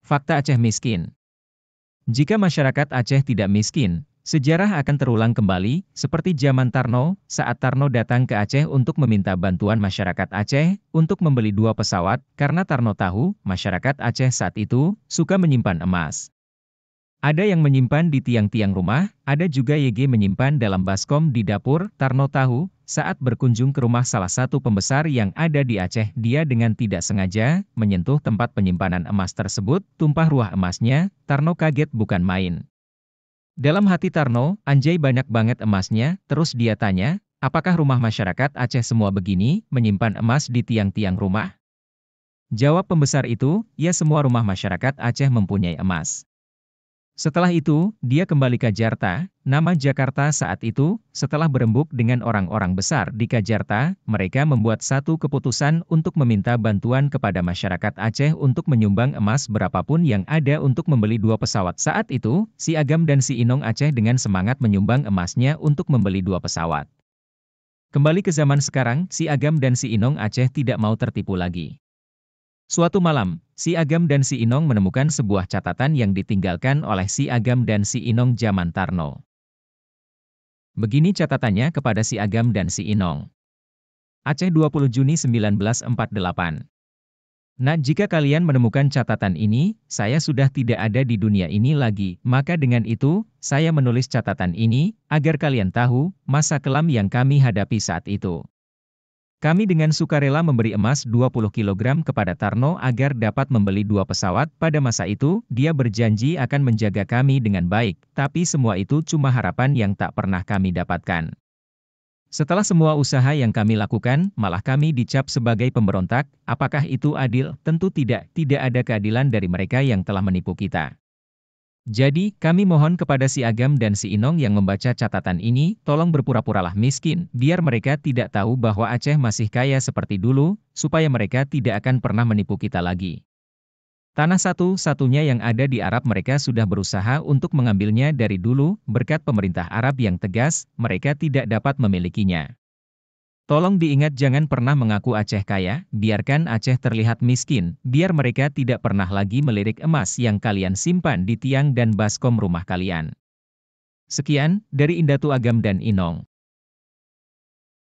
Fakta Aceh miskin. Jika masyarakat Aceh tidak miskin, sejarah akan terulang kembali, seperti zaman Tarno, saat Tarno datang ke Aceh untuk meminta bantuan masyarakat Aceh untuk membeli 2 pesawat, karena Tarno tahu, masyarakat Aceh saat itu suka menyimpan emas. Ada yang menyimpan di tiang-tiang rumah, ada juga YG menyimpan dalam baskom di dapur. Tarno tahu, saat berkunjung ke rumah salah satu pembesar yang ada di Aceh, dia dengan tidak sengaja menyentuh tempat penyimpanan emas tersebut, tumpah ruah emasnya. Tarno kaget bukan main. Dalam hati Tarno, anjay banyak banget emasnya, terus dia tanya, apakah rumah masyarakat Aceh semua begini, menyimpan emas di tiang-tiang rumah? Jawab pembesar itu, ya semua rumah masyarakat Aceh mempunyai emas. Setelah itu, dia kembali ke Jakarta. Nama Jakarta saat itu, setelah berembuk dengan orang-orang besar di Jakarta, mereka membuat satu keputusan untuk meminta bantuan kepada masyarakat Aceh untuk menyumbang emas berapapun yang ada untuk membeli 2 pesawat. Saat itu, si Agam dan si Inong Aceh dengan semangat menyumbang emasnya untuk membeli 2 pesawat. Kembali ke zaman sekarang, si Agam dan si Inong Aceh tidak mau tertipu lagi. Suatu malam, si Agam dan si Inong menemukan sebuah catatan yang ditinggalkan oleh si Agam dan si Inong zaman Tarno. Begini catatannya kepada si Agam dan si Inong. Aceh 20 Juni 1948. Nah, jika kalian menemukan catatan ini, saya sudah tidak ada di dunia ini lagi, maka dengan itu, saya menulis catatan ini, agar kalian tahu, masa kelam yang kami hadapi saat itu. Kami dengan sukarela memberi emas 20 kilogram kepada Tarno agar dapat membeli 2 pesawat. Pada masa itu, dia berjanji akan menjaga kami dengan baik, tapi semua itu cuma harapan yang tak pernah kami dapatkan. Setelah semua usaha yang kami lakukan, malah kami dicap sebagai pemberontak. Apakah itu adil? Tentu tidak, tidak ada keadilan dari mereka yang telah menipu kita. Jadi, kami mohon kepada si Agam dan si Inong yang membaca catatan ini, tolong berpura-puralah miskin, biar mereka tidak tahu bahwa Aceh masih kaya seperti dulu, supaya mereka tidak akan pernah menipu kita lagi. Tanah satu-satunya yang ada di Arab mereka sudah berusaha untuk mengambilnya dari dulu, berkat pemerintah Arab yang tegas, mereka tidak dapat memilikinya. Tolong diingat jangan pernah mengaku Aceh kaya, biarkan Aceh terlihat miskin, biar mereka tidak pernah lagi melirik emas yang kalian simpan di tiang dan baskom rumah kalian. Sekian, dari Indatu Agam dan Inong.